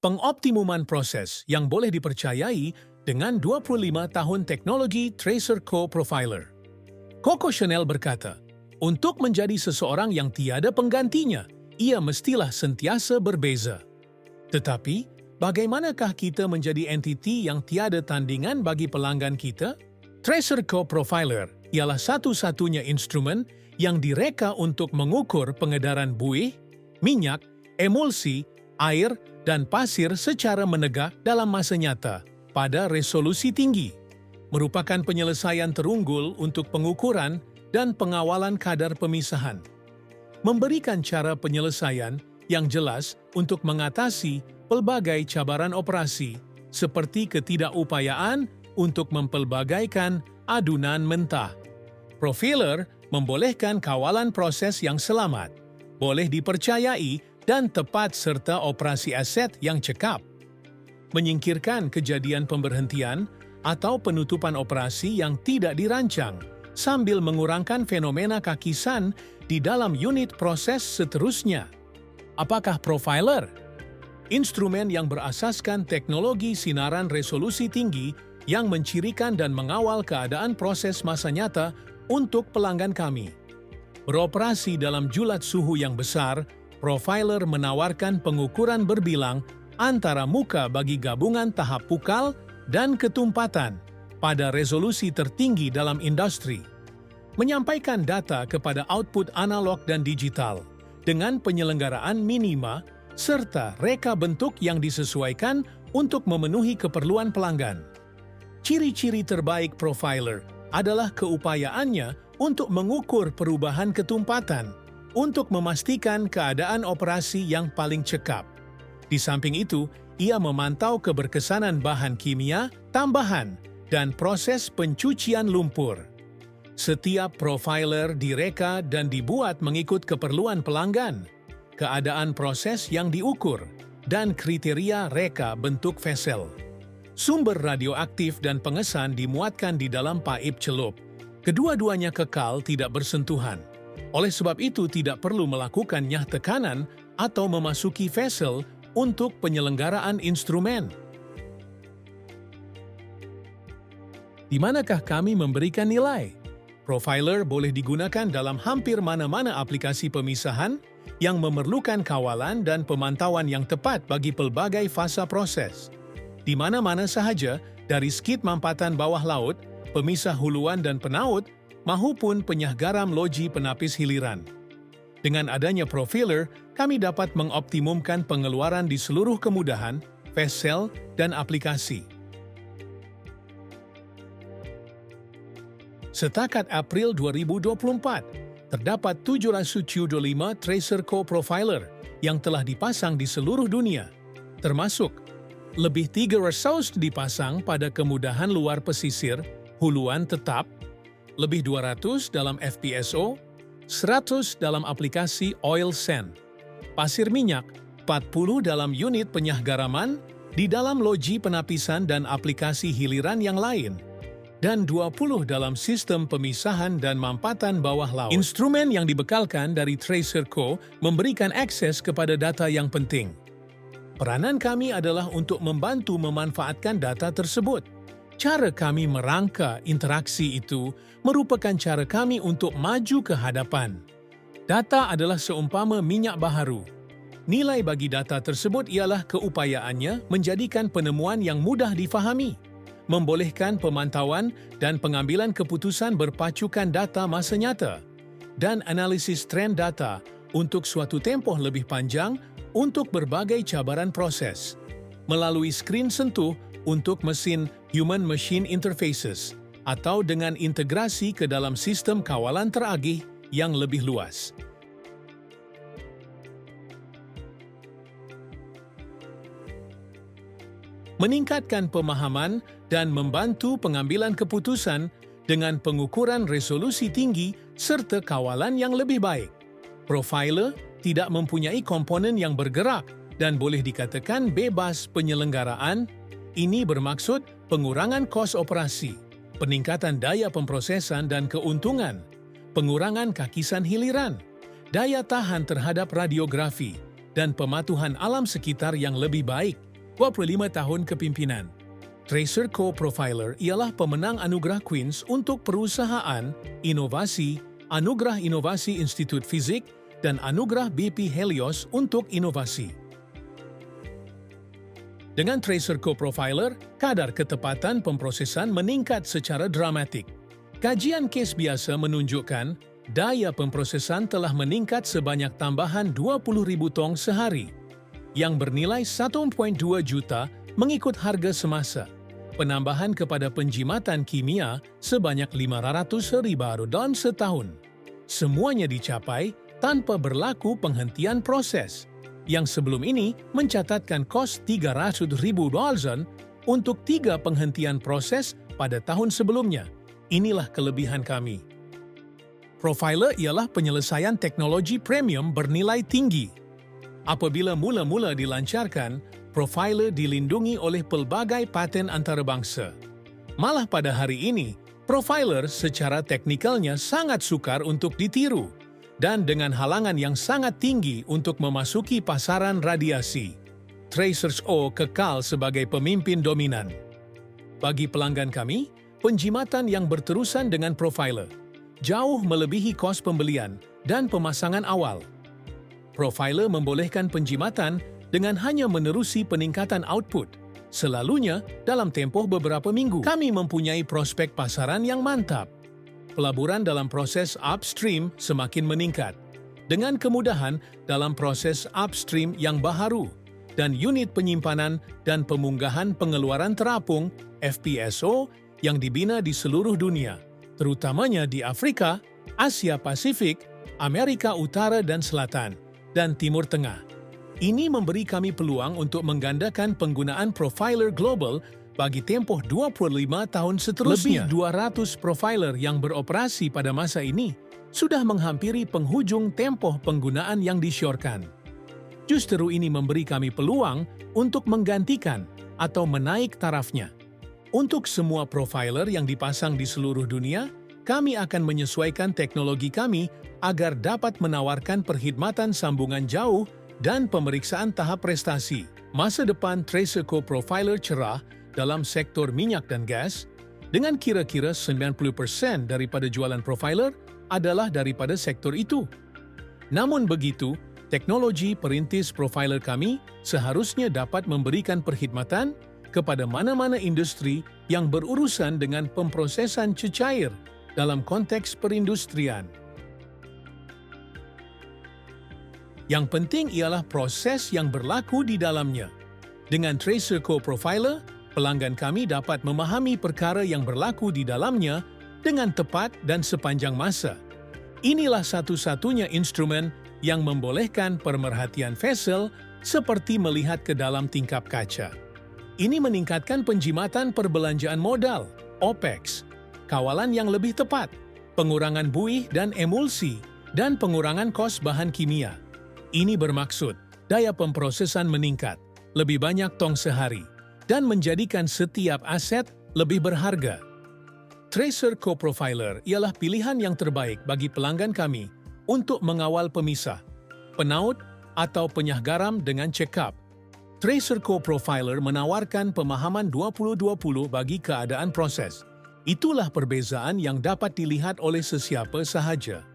Pengoptimuman proses yang boleh dipercayai dengan 25 tahun teknologi Tracer Co-Profiler. Coco Chanel berkata, untuk menjadi seseorang yang tiada penggantinya, ia mestilah sentiasa berbeza. Tetapi, bagaimanakah kita menjadi entiti yang tiada tandingan bagi pelanggan kita? Tracer Co-Profiler ialah satu-satunya instrumen yang direka untuk mengukur pengedaran buih, minyak, emulsi, air, dan pasir secara menegak dalam masa nyata pada resolusi tinggi, merupakan penyelesaian terunggul untuk pengukuran dan pengawalan kadar pemisahan. Memberikan cara penyelesaian yang jelas untuk mengatasi pelbagai cabaran operasi, seperti ketidakupayaan untuk mempelbagaikan adunan mentah. Profiler membolehkan kawalan proses yang selamat, boleh dipercayai dan tepat serta operasi aset yang cekap. Menyingkirkan kejadian pemberhentian atau penutupan operasi yang tidak dirancang sambil mengurangkan fenomena kakisan di dalam unit proses seterusnya. Apakah profiler? Instrumen yang berasaskan teknologi sinaran resolusi tinggi yang mencirikan dan mengawal keadaan proses masa nyata untuk pelanggan kami. Beroperasi dalam julat suhu yang besar, profiler menawarkan pengukuran berbilang antara muka bagi gabungan tahap pukal dan ketumpatan pada resolusi tertinggi dalam industri. Menyampaikan data kepada output analog dan digital dengan penyelenggaraan minima serta reka bentuk yang disesuaikan untuk memenuhi keperluan pelanggan. Ciri-ciri terbaik profiler adalah keupayaannya untuk mengukur perubahan ketumpatan untuk memastikan keadaan operasi yang paling cekap. Di samping itu, ia memantau keberkesanan bahan kimia, tambahan, dan proses pencucian lumpur. Setiap profiler direka dan dibuat mengikut keperluan pelanggan, keadaan proses yang diukur, dan kriteria reka bentuk vessel. Sumber radioaktif dan pengesan dimuatkan di dalam paip celup. Kedua-duanya kekal tidak bersentuhan. Oleh sebab itu tidak perlu melakukan nyah tekanan atau memasuki vessel untuk penyelenggaraan instrumen. Di manakah kami memberikan nilai? Profiler boleh digunakan dalam hampir mana-mana aplikasi pemisahan yang memerlukan kawalan dan pemantauan yang tepat bagi pelbagai fasa proses. Di mana-mana sahaja, dari skid mampatan bawah laut, pemisah huluan dan penaut, maupun penyah garam loji penapis hiliran. Dengan adanya profiler, kami dapat mengoptimumkan pengeluaran di seluruh kemudahan, vessel, dan aplikasi. Setakat April 2024, terdapat 775 Tracer Co-Profiler yang telah dipasang di seluruh dunia, termasuk lebih 300 dipasang pada kemudahan luar pesisir, huluan tetap, lebih 200 dalam FPSO, 100 dalam aplikasi oil sand, pasir minyak, 40 dalam unit penyah garaman, di dalam loji penapisan dan aplikasi hiliran yang lain, dan 20 dalam sistem pemisahan dan mampatan bawah laut. Instrumen yang dibekalkan dari Tracer Co memberikan akses kepada data yang penting. Peranan kami adalah untuk membantu memanfaatkan data tersebut. Cara kami merangka interaksi itu merupakan cara kami untuk maju ke hadapan. Data adalah seumpama minyak baharu. Nilai bagi data tersebut ialah keupayaannya menjadikan penemuan yang mudah difahami, membolehkan pemantauan dan pengambilan keputusan berpacukan data masa nyata, dan analisis tren data untuk suatu tempoh lebih panjang untuk berbagai cabaran proses, melalui skrin sentuh untuk mesin Human-Machine Interfaces, atau dengan integrasi ke dalam sistem kawalan teragih yang lebih luas. Meningkatkan pemahaman dan membantu pengambilan keputusan dengan pengukuran resolusi tinggi serta kawalan yang lebih baik. Profiler tidak mempunyai komponen yang bergerak dan boleh dikatakan bebas penyelenggaraan. Ini bermaksud pengurangan kos operasi, peningkatan daya pemprosesan dan keuntungan, pengurangan kakisan hiliran, daya tahan terhadap radiografi, dan pematuhan alam sekitar yang lebih baik 25 tahun kepimpinan. Tracer Co-Profiler ialah pemenang Anugerah Queen's untuk perusahaan, inovasi, Anugerah Inovasi Institut Fizik, dan Anugerah BP Helios untuk inovasi. Dengan Tracer Co-Profiler, kadar ketepatan pemprosesan meningkat secara dramatik. Kajian kes biasa menunjukkan daya pemprosesan telah meningkat sebanyak tambahan 20.000 tong sehari, yang bernilai 1.2 juta mengikut harga semasa. Penambahan kepada penjimatan kimia sebanyak 500.000 dalam setahun. Semuanya dicapai tanpa berlaku penghentian proses, yang sebelum ini mencatatkan kos $300.000 untuk 3 penghentian proses pada tahun sebelumnya. Inilah kelebihan kami. Profiler ialah penyelesaian teknologi premium bernilai tinggi. Apabila mula-mula dilancarkan, Profiler dilindungi oleh pelbagai paten antarabangsa. Malah pada hari ini, Profiler secara teknikalnya sangat sukar untuk ditiru dan dengan halangan yang sangat tinggi untuk memasuki pasaran radiasi. Tracer Co kekal sebagai pemimpin dominan. Bagi pelanggan kami, penjimatan yang berterusan dengan Profiler jauh melebihi kos pembelian dan pemasangan awal. Profiler membolehkan penjimatan dengan hanya menerusi peningkatan output. Selalunya, dalam tempoh beberapa minggu, kami mempunyai prospek pasaran yang mantap. Pelaburan dalam proses upstream semakin meningkat, dengan kemudahan dalam proses upstream yang baharu, dan unit penyimpanan dan pemunggahan pengeluaran terapung (FPSO) yang dibina di seluruh dunia, terutamanya di Afrika, Asia Pasifik, Amerika Utara dan Selatan, dan Timur Tengah. Ini memberi kami peluang untuk menggandakan penggunaan Profiler global bagi tempoh 25 tahun seterusnya. Lebih 200 Profiler yang beroperasi pada masa ini sudah menghampiri penghujung tempoh penggunaan yang disyorkan. Justru ini memberi kami peluang untuk menggantikan atau menaik tarafnya. Untuk semua Profiler yang dipasang di seluruh dunia, kami akan menyesuaikan teknologi kami agar dapat menawarkan perkhidmatan sambungan jauh dan pemeriksaan tahap prestasi. Masa depan Tracer Co-Profiler cerah dalam sektor minyak dan gas, dengan kira-kira 90% daripada jualan Profiler adalah daripada sektor itu. Namun begitu, teknologi perintis Profiler kami seharusnya dapat memberikan perkhidmatan kepada mana-mana industri yang berurusan dengan pemprosesan cecair dalam konteks perindustrian. Yang penting ialah proses yang berlaku di dalamnya. Dengan Tracer Co-Profiler, pelanggan kami dapat memahami perkara yang berlaku di dalamnya dengan tepat dan sepanjang masa. Inilah satu-satunya instrumen yang membolehkan pemerhatian vessel seperti melihat ke dalam tingkap kaca. Ini meningkatkan penjimatan perbelanjaan modal, OPEX, kawalan yang lebih tepat, pengurangan buih dan emulsi, dan pengurangan kos bahan kimia. Ini bermaksud daya pemprosesan meningkat, lebih banyak tong sehari, dan menjadikan setiap aset lebih berharga. Tracer Co-Profiler ialah pilihan yang terbaik bagi pelanggan kami untuk mengawal pemisah, penaut, atau penyah garam dengan check-up. Tracer Co-Profiler menawarkan pemahaman 20/20 bagi keadaan proses. Itulah perbezaan yang dapat dilihat oleh sesiapa sahaja.